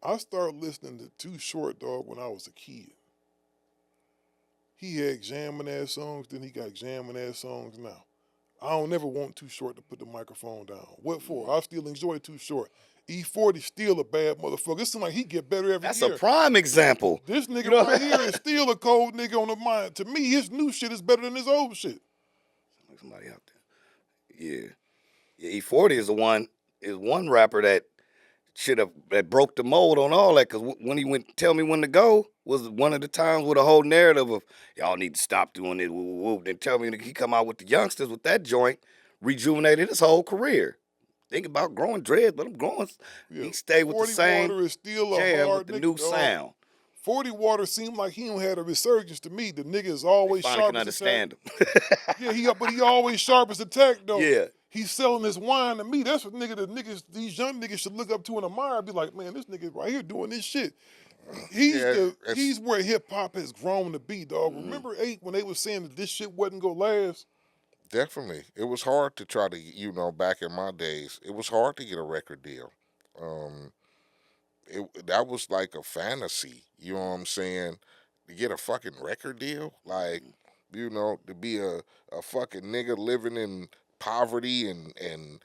I started listening to Too Short, dog, when I was a kid. He had jamming ass songs, then he got jamming ass songs now. I don't never want Too Short to put the microphone down. What for? I still enjoy Too Short. E40 still a bad motherfucker. It seems like he get better every That's year. a prime example. This nigga right here is still a cold nigga on the mind. To me, his new shit is better than his old shit. Somebody out there. Yeah, E40 is one rapper that that broke the mold on all that, because when he went Tell Me When to Go was one of the times with a whole narrative of y'all need to stop doing it, woo, woo, woo. Then Tell Me, he come out with the youngsters with that joint, rejuvenated his whole career. Think about growing dreads, but I'm growing. Yeah, He stayed with the 40 same Water is still a jam hard with the nigga, new dog. sound. 40 Water seemed like he don't had a resurgence to me. The nigga is They always finally sharp can as understand attack. him. Yeah, but he always sharp as attack though. Yeah. He's selling his wine to me. That's what these young niggas should look up to and admire. Be like, man, this nigga right here doing this shit. He's where hip hop has grown to be, dog. Remember when they was saying that this shit wasn't gonna last? Definitely. It was hard to try to, back in my days, it was hard to get a record deal. That was like a fantasy, you know what I'm saying? To get a fucking record deal, like, to be a fucking nigga living in poverty and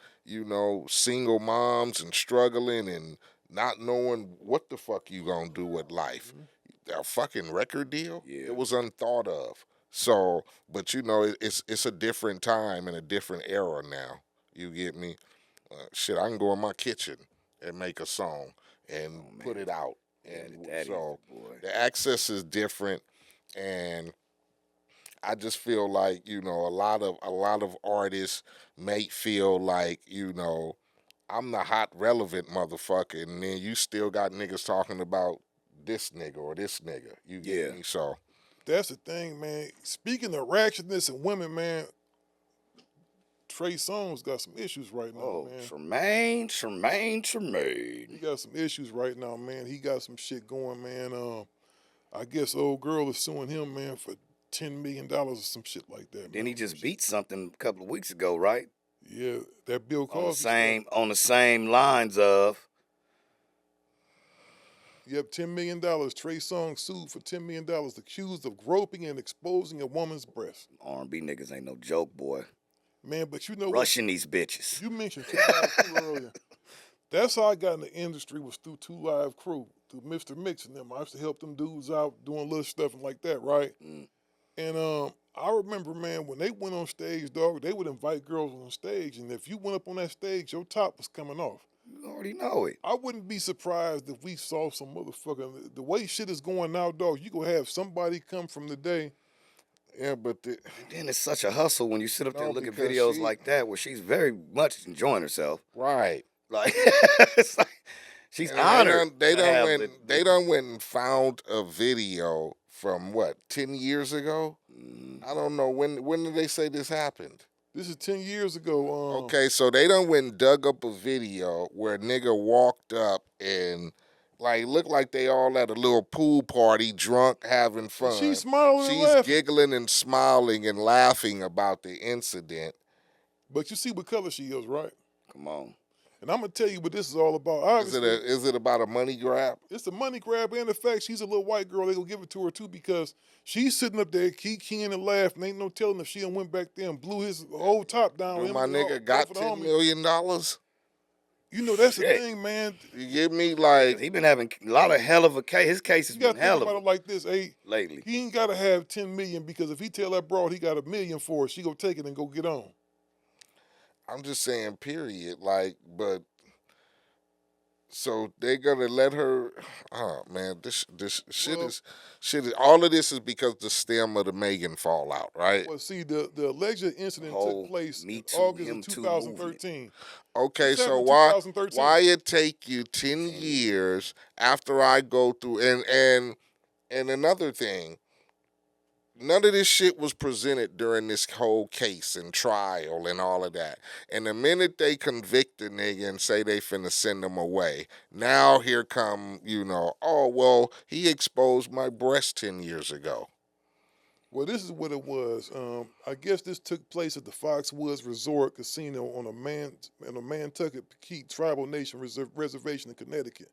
single moms and struggling and not knowing what the fuck you gonna do with life. A fucking record deal? Yeah. It was unthought of. So, but it's a different time and a different era now. You get me? Shit, I can go in my kitchen and make a song and put it out. And so the access is different, and I just feel like a lot of artists may feel like I'm the hot relevant motherfucker, and then you still got niggas talking about this nigga or this nigga. You get me? So that's the thing, man. Speaking of ratchetness and women, man, Trey Songz got some issues right now, man. Tremaine. He got some issues right now, man. He got some shit going, man. I guess old girl is suing him, man, for $10 million or some shit like that. Then he just beat something a couple of weeks ago, right? Yeah, that Bill Cosby on the same lines of. Yep, $10 million. Trey Songz sued for $10 million, accused of groping and exposing a woman's breast. R&B niggas ain't no joke, boy. Man, but rushing these bitches. You mentioned 2 Live Crew earlier. That's how I got in the industry, was through 2 Live Crew, through Mr. Mix and them. I used to help them dudes out doing little stuff and like that, right? And I remember, man, when they went on stage, dog, they would invite girls on stage, and if you went up on that stage, your top was coming off. You already know it. I wouldn't be surprised if we saw some motherfucker. The way shit is going now, dog, you gonna have somebody come from the day. Yeah, but then it's such a hustle when you sit up there and look at videos like that where she's very much enjoying herself. Right. Like, it's like she's honored. They done went and found a video from 10 years ago? I don't know. When did they say this happened? This is 10 years ago. Okay, so they done went and dug up a video where a nigga walked up and looked like they all at a little pool party, drunk, having fun. She's smiling and laughing. She's giggling and smiling and laughing about the incident. But you see what color she is, right? Come on. And I'm going to tell you what this is all about. Is it about a money grab? It's a money grab, and the fact she's a little white girl, they going to give it to her too, because she's sitting up there kikiing and laughing. Ain't no telling if she done went back there and blew his whole top down. My nigga got $10 million? You know, that's the thing, man. You get me? Like, he been having a lot of hell of a case. His case has been hell of about it like this, lately. He ain't got to have $10 million, because if he tell that broad he got $1 million for it, she go take it and go get on. I'm just saying, period. But so they gonna let her? Oh man, this shit is all of this is because the stem of the Megan fallout, right? Well, see, the alleged incident took place in August of 2013. Okay, so why it take you 10 years after I go through and another thing? None of this shit was presented during this whole case and trial and all of that. And the minute they convict the nigga and say they finna send him away, now here come, oh, well, he exposed my breast 10 years ago. Well, this is what it was. I guess this took place at the Foxwoods Resort Casino on a Nantucket Peak Tribal Nation Reservation in Connecticut.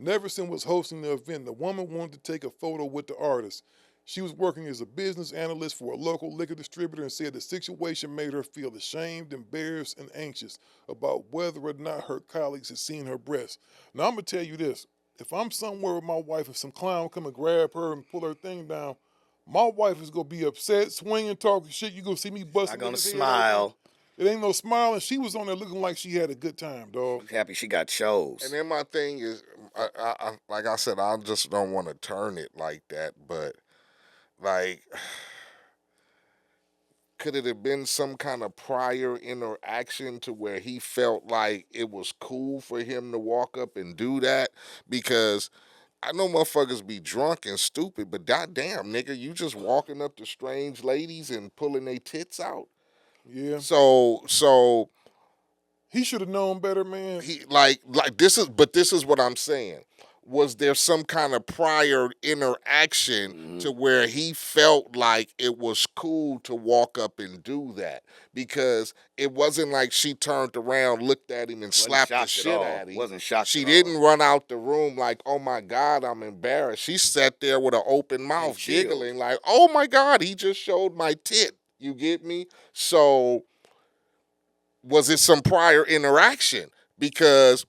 Neverson was hosting the event. The woman wanted to take a photo with the artist. She was working as a business analyst for a local liquor distributor and said the situation made her feel ashamed, embarrassed, and anxious about whether or not her colleagues had seen her breasts. Now, I'm going to tell you this. If I'm somewhere with my wife and some clown come and grab her and pull her thing down, my wife is going to be upset, swinging, talking shit. You're going to see me busting Not gonna niggas' head smile. open. It ain't no smiling. She was on there looking like she had a good time, dog. Happy she got shows. And then my thing is, like I said, I just don't want to turn it like that. But like, could it have been some kind of prior interaction to where he felt like it was cool for him to walk up and do that? Because I know motherfuckers be drunk and stupid, but goddamn, nigga, you just walking up to strange ladies and pulling their tits out. Yeah. So He should have known better, man. he this is what I'm saying. Was there some kind of prior interaction to where he felt like it was cool to walk up and do that? Because it wasn't like she turned around, looked at him, and slapped the shit out of him. Wasn't shocked. She didn't run out the room like, oh my God, I'm embarrassed. She sat there with an open mouth, giggling like, oh my God, he just showed my tit. You get me? So was it some prior interaction? Because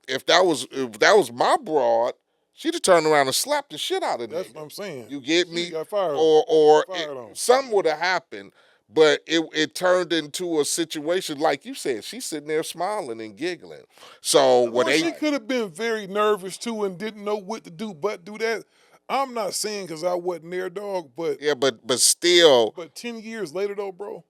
if that was my broad, she'd have turned around and slapped the shit out of me. That's what I'm saying. You get She me? got fired. Or Fired on. something would have happened, but it turned into a situation like you said. She's sitting there smiling and giggling. So Well, she could have been very nervous too and didn't know what to do but do that. I'm not saying because I wasn't there, dog, but yeah, but still. But 10 years later, though, bro.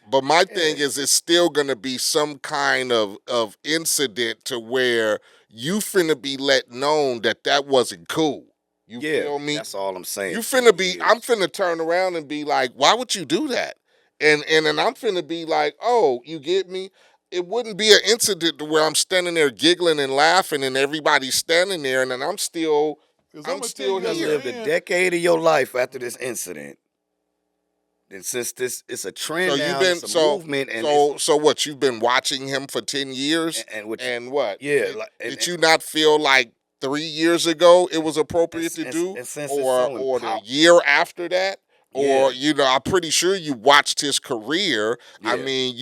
But my thing is, it's still gonna be some kind of incident to where you finna be let known that wasn't cool. You feel me? That's all I'm saying. You finna be. I'm finna turn around and be like, why would you do that? And then I'm finna be like, oh, you get me? It wouldn't be an incident to where I'm standing there giggling and laughing, and everybody's standing there, and then I'm still You lived a decade of your life after this incident. And since it's a trend now, it's a movement. And so what? You've been watching him for 10 years, and what? Yeah. Did you not feel like 3 years ago it was appropriate to do, or the year after that? Or, I'm pretty sure you watched his career. Yeah. I mean,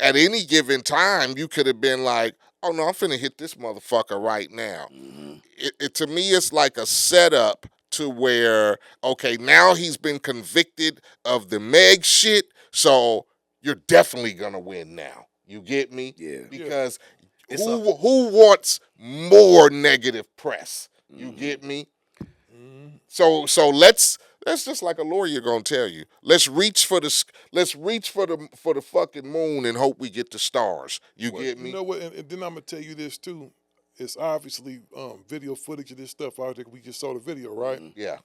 at any given time, you could have been like, oh, no, I'm finna hit this motherfucker right now. Mm-hmm. It to me, it's like a setup to where, okay, now he's been convicted of the Meg shit, so you're definitely gonna win now. You get me? Yeah. Because who wants more negative press? You get me? Mm-hmm. So let's just like a lawyer gonna tell you. Let's reach for the fucking moon and hope we get the stars. You get me? You know what? And then I'm gonna tell you this too. It's obviously video footage of this stuff out there. We just saw the video, right? Mm-hmm. Yeah.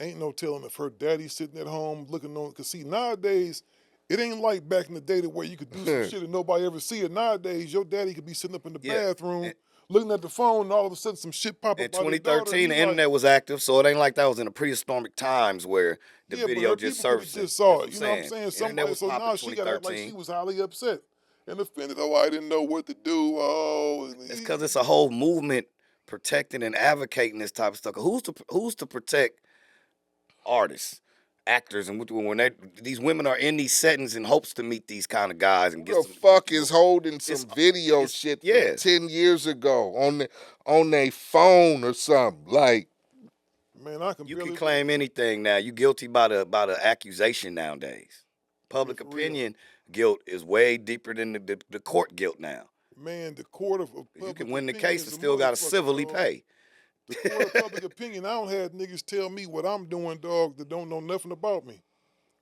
Ain't no telling if her daddy's sitting at home looking on. Cause see, nowadays it ain't like back in the day where you could do some shit and nobody ever see it. Nowadays, your daddy could be sitting up in the bathroom. Looking at the phone, and all of a sudden some shit pop up. In 2013, the internet was active, so it ain't like that was in the prehistoric times where the video just surfaced. Just saw it. You know what I'm saying? Somebody, so now she got out like she was highly upset and offended. Oh, I didn't know what to do. Oh, it's because it's a whole movement protecting and advocating this type of stuff. Who's to protect artists, actors, and when these women are in these settings in hopes to meet these kind of guys and get the fuck is holding some video shit from 10 years ago on their phone or something like. Man, you can claim anything now. You guilty by the accusation nowadays. Public opinion guilt is way deeper than the court guilt now. Man, the court of you can win the case and still got to civilly pay. The court of public opinion, I don't have niggas tell me what I'm doing, dog, that don't know nothing about me.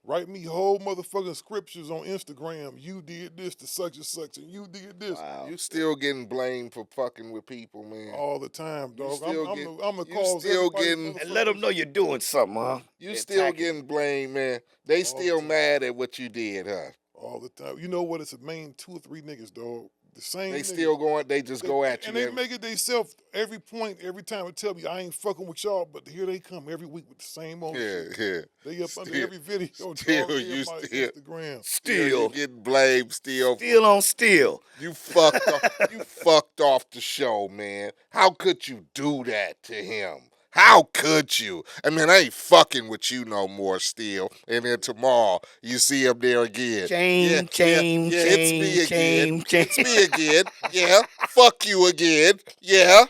Write me whole motherfucking scriptures on Instagram. You did this to such and such, and you did this. Wow. You still getting blamed for fucking with people, man. All the time, dog. I'm the cause still getting and let them know you're doing something, huh? You still getting blamed, man. They still mad at what you did, huh? All the time. You know what? It's the main 2 or 3 niggas, dog, The same They nigga. still going. They just go at you. And they make it themselves every point, every time. It tell me I ain't fucking with y'all, but here they come every week with the same old shit. Yeah. They up under every video, dog. Still, They you up my still, Instagram. Still, you getting blamed. Still on still. You fucked off. You fucked off the show, man. How could you do that to him? How could you? I mean, I ain't fucking with you no more, Steel. And then tomorrow you see him there again. Shame. It's me again. It's me again. Yeah, fuck you again. Yeah,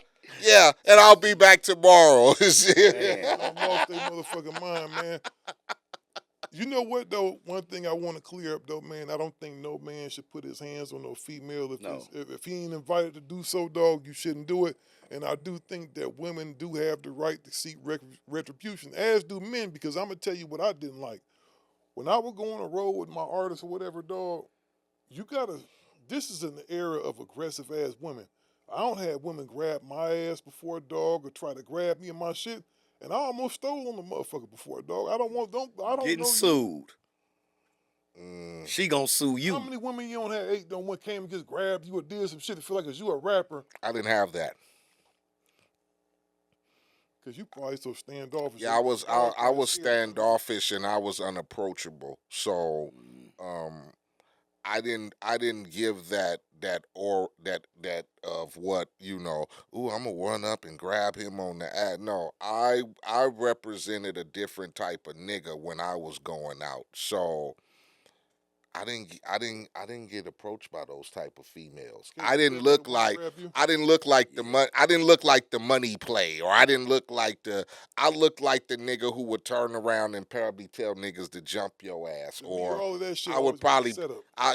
and I'll be back tomorrow. I'm off their motherfucking mind, man. You know what though? One thing I want to clear up though, man. I don't think no man should put his hands on no female if he ain't invited to do so, dog. You shouldn't do it. And I do think that women do have the right to seek retribution, as do men. Because I'm gonna tell you what I didn't like when I would go on a road with my artist or whatever, dog. You gotta. This is an era of aggressive ass women. I don't have women grab my ass before, dog, or try to grab me and my shit. And I almost stole on the motherfucker before, dog. I don't Getting know sued. She gonna sue you. How many women you don't have? 8 done one came and just grabbed you or did some shit to feel like you a rapper? I didn't have that. Cause you probably so standoffish. Yeah, I was standoffish and I was unapproachable. So, I didn't give that of what, you know, ooh, I'm gonna run up and grab him on the ad. No, I represented a different type of nigga when I was going out. So I didn't get approached by those type of females. I didn't look like the money play, or I looked like the nigga who would turn around and probably tell niggas to jump your ass, or all of that shit I would probably a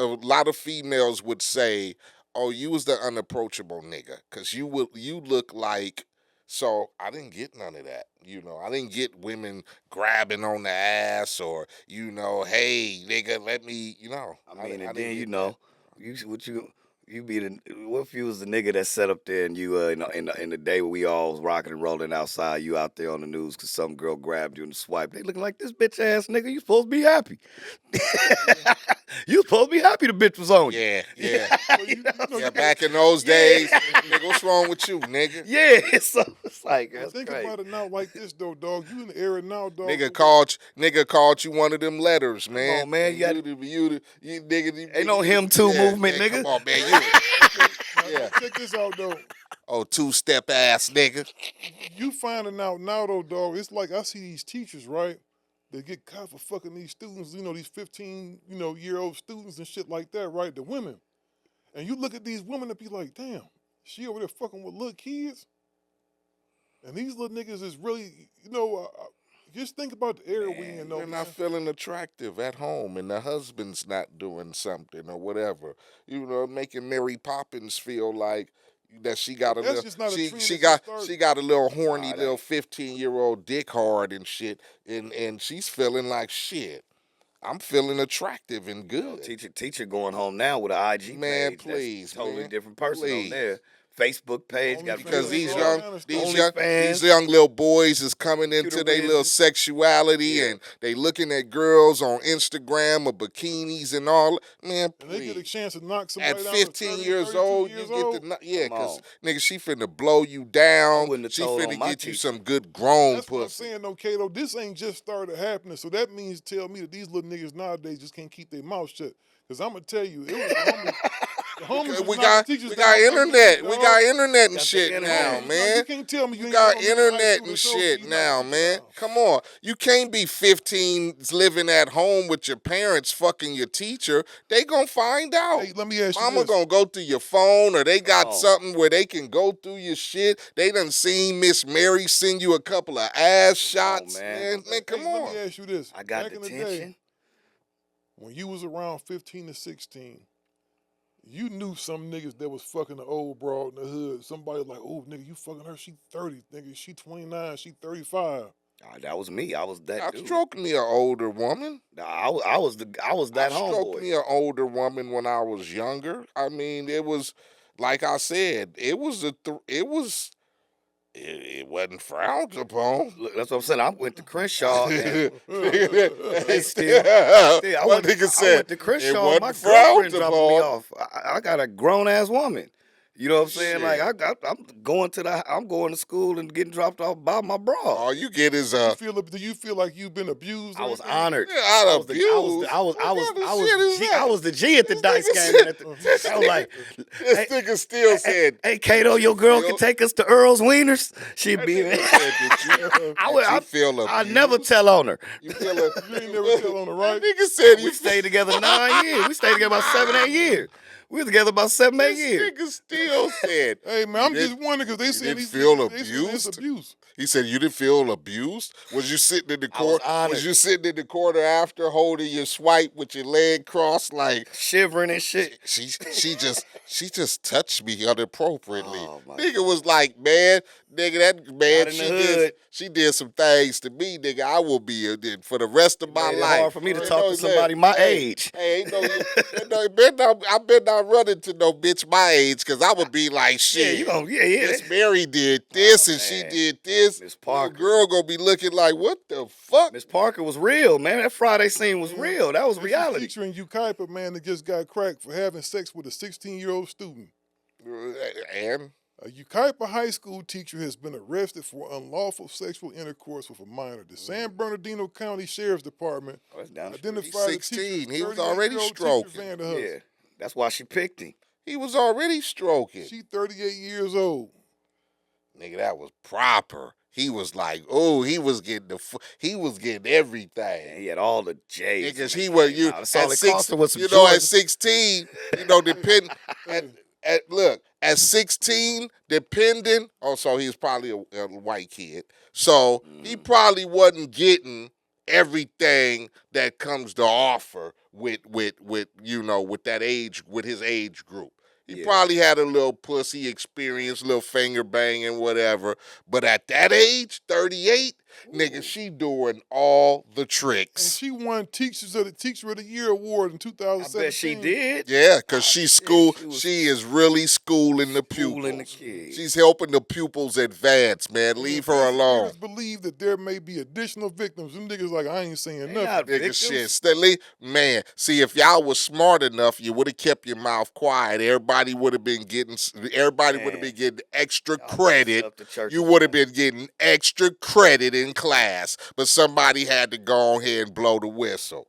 lot of females would say, "Oh, you was the unapproachable nigga," because you look like. So I didn't get none of that. You know, I didn't get women grabbing on the ass or, you know, hey, nigga, let me, you know. I mean, and then, you know, you be what if you was the nigga that sat up there and you, in the day when we all was rocking and rolling outside, you out there on the news because some girl grabbed you in the swipe. They looking like this bitch ass nigga. You supposed to be happy. You supposed to be happy the bitch was on you. Yeah. Well, back in those days, nigga, what's wrong with you, nigga? Yeah, so it's like, that's think crazy. about it now like this, though, dog. You in the era now, dog. Nigga called you one of them letters, man. Come on, man. You nigga. Ain't no him too movement, nigga. Come on, man. Check this out, though. Oh, 2-step ass nigga. You finding out now, though, dog. It's like I see these teachers, right? They get caught for fucking these students, you know, these 15, year old students and shit like that, right? The women. And you look at these women and be like, damn, she over there fucking with little kids? And these little niggas is really, just think about the era we in, though. They're not feeling attractive at home, and the husband's not doing something or whatever. You know, making Mary Poppins feel like that she got a That's little, just not a trend she got a little horny little 15-year-old dick hard and shit, and she's feeling like shit. I'm feeling attractive and good. Teacher going home now with an IG man, page. Please, totally man. different person Please. on there. Facebook page got because these OnlyFans. young little boys is coming into their little sexuality and they looking at girls on Instagram or bikinis and all. Man, please. And they get a chance to knock somebody at down 15 years old, you get to because nigga, she finna blow you down. She finna get you some good grown That's pussy. What I'm saying, though, Kato. This ain't just started happening, so that means tell me that these little niggas nowadays just can't keep their mouth shut. Because I'm gonna tell you, it was we got internet. We got internet and shit now, man. You can't tell me you got internet and shit now, man. Come on. You can't be 15 living at home with your parents fucking your teacher. They gonna find out. Hey, let me ask you Mama this. gonna go through your phone, or they got something where they can go through your shit. They done seen Miss Mary send you a couple of ass shots. Man, come on. Let me ask you this. I got Back in the day, when you was around 15 to 16, you knew some niggas that was fucking the old broad in the hood. Somebody like, oh, nigga, you fucking her. She 30. Nigga, she 29. She 35. That was me. I was that dude. I stroked me an older woman. I was that homeboy. I stroked me an older woman when I was younger. I mean, it was like I said. It was It wasn't frowned upon. Look, that's what I'm saying. I went to Crenshaw. And Hey, still, I went to it Crenshaw. wasn't My frowned girlfriend dropped me upon. off. I got a grown ass woman. You know what I'm saying? Shit. Like I'm going to school and getting dropped off by my bra. All you get is Do you feel like you've been abused? I was or anything? honored. Yeah, I was the G at the dice game. I was like, this nigga still said, "Hey, Kato, your girl can take us to Earl's Wieners." She'd be. I never tell on her. You feel You ain't never tell on the right. Nigga said We stayed together 9 years. We stayed together about 7-8 years. We were together about 7-8 years. Nigga still said, Hey man, I'm just wondering because they said didn't feel they said it's abused? abuse. he said you didn't feel abused. Was you sitting in the I was court? honored. Was you sitting in the corner after holding your swipe with your leg crossed like? Shivering and shit. She just touched me inappropriately. Oh, my Nigga was like, man, Not in the hood. she did some things to me, nigga. I will be for the rest of my Made it life. hard for me to Ain't talk no- to somebody my hey, age. Hey, ain't I better not run into no bitch my age, cause I would be like, Yeah, shit. you gonna Miss Mary did this and she man. did this. Miss Little Parker. girl gonna be looking like, what the fuck? Miss Parker was real, man. That Friday scene was real. That was There's a reality. teacher in Ukaipa, man, that just got cracked for having sex with a 16-year-old student. And A Ukaipa high school teacher has been arrested for unlawful sexual intercourse with a minor. The San Bernardino County Sheriff's Department Oh, that's down the street. identified He's the teacher 16. as He was 38-year-old already teacher stroking. Vanderhoof. Yeah, that's why she picked him. he was already stroking. She 38 years old. Nigga, that was proper. He was like, oh, he was getting everything. And he had all the J's. Because when he they was came out. That's all at it cost 6, her was some you know, at Jordans. 16, depending at 16, depending. Oh, so he was probably a white kid. So he probably wasn't getting everything that comes to offer with that age, with his age group. He Yeah. probably had a little pussy experience, little finger banging, whatever. But at that age, 38, nigga, she doing all the And tricks. she won Teacher of the Year award in I 2017. bet she did. Yeah, because she she is really schooling the pupils. Schooling the kids. She's helping the pupils advance, man. Leave her alone. Investigators believe that there may be additional victims. Them niggas like, I ain't saying They nothing. not Nigga, victims. shit. Man, see, if y'all was smart enough, you would have kept your mouth quiet. Everybody would have been getting extra credit. Up to church. You would have been getting extra credit in class, but somebody had to go ahead and blow the whistle.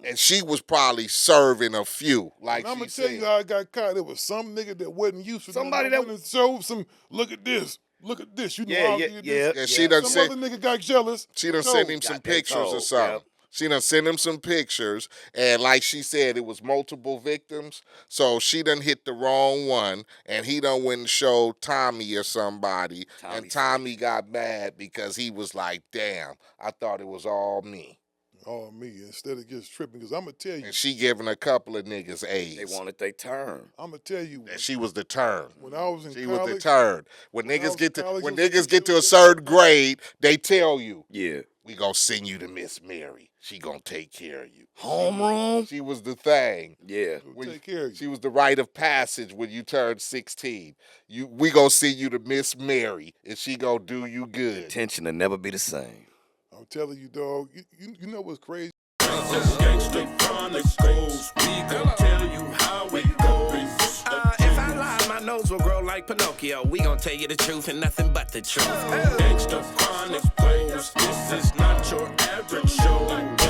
And she was probably serving a few, like And I'm she gonna tell said. you how I got caught. There was some nigga that wasn't used to Somebody that that- went and showed some. Look at this. Look at this. You know Yeah, how yeah, I did yeah. this. And she done Some said other nigga got jealous. she done told. sent him some Got that pictures or told, something. yep. She done sent him some pictures, and like she said, it was multiple victims. So she done hit the wrong one, and he done went and showed Tommy or somebody, and Tommy got mad because he was like, "Damn, I thought it was all me." Oh, me. Instead of just tripping, because I'm gonna tell you. And she giving a couple of niggas A's. They wanted their turn. I'm gonna tell you. And she was the turn. When I was in She college, was the turn. When When I was niggas get in to college, when it was niggas get to a just- certain grade, they tell you, Yeah. "We gonna send you to Miss Mary. She gonna take care of you." Homeroom? She was the thing. Yeah. will take care of you. She was the rite of passage when you turned 16. We gonna send you to Miss Mary, and she gonna do you good. Attention will never be the same. I'm telling you, dog. You know what's crazy? Gangsta Chronicles, we gon' tell you how it goes. If I lie, my nose will grow like Pinocchio. We gon' tell you the truth and nothing but the truth. Gangsta Chronicles, this is not your average show.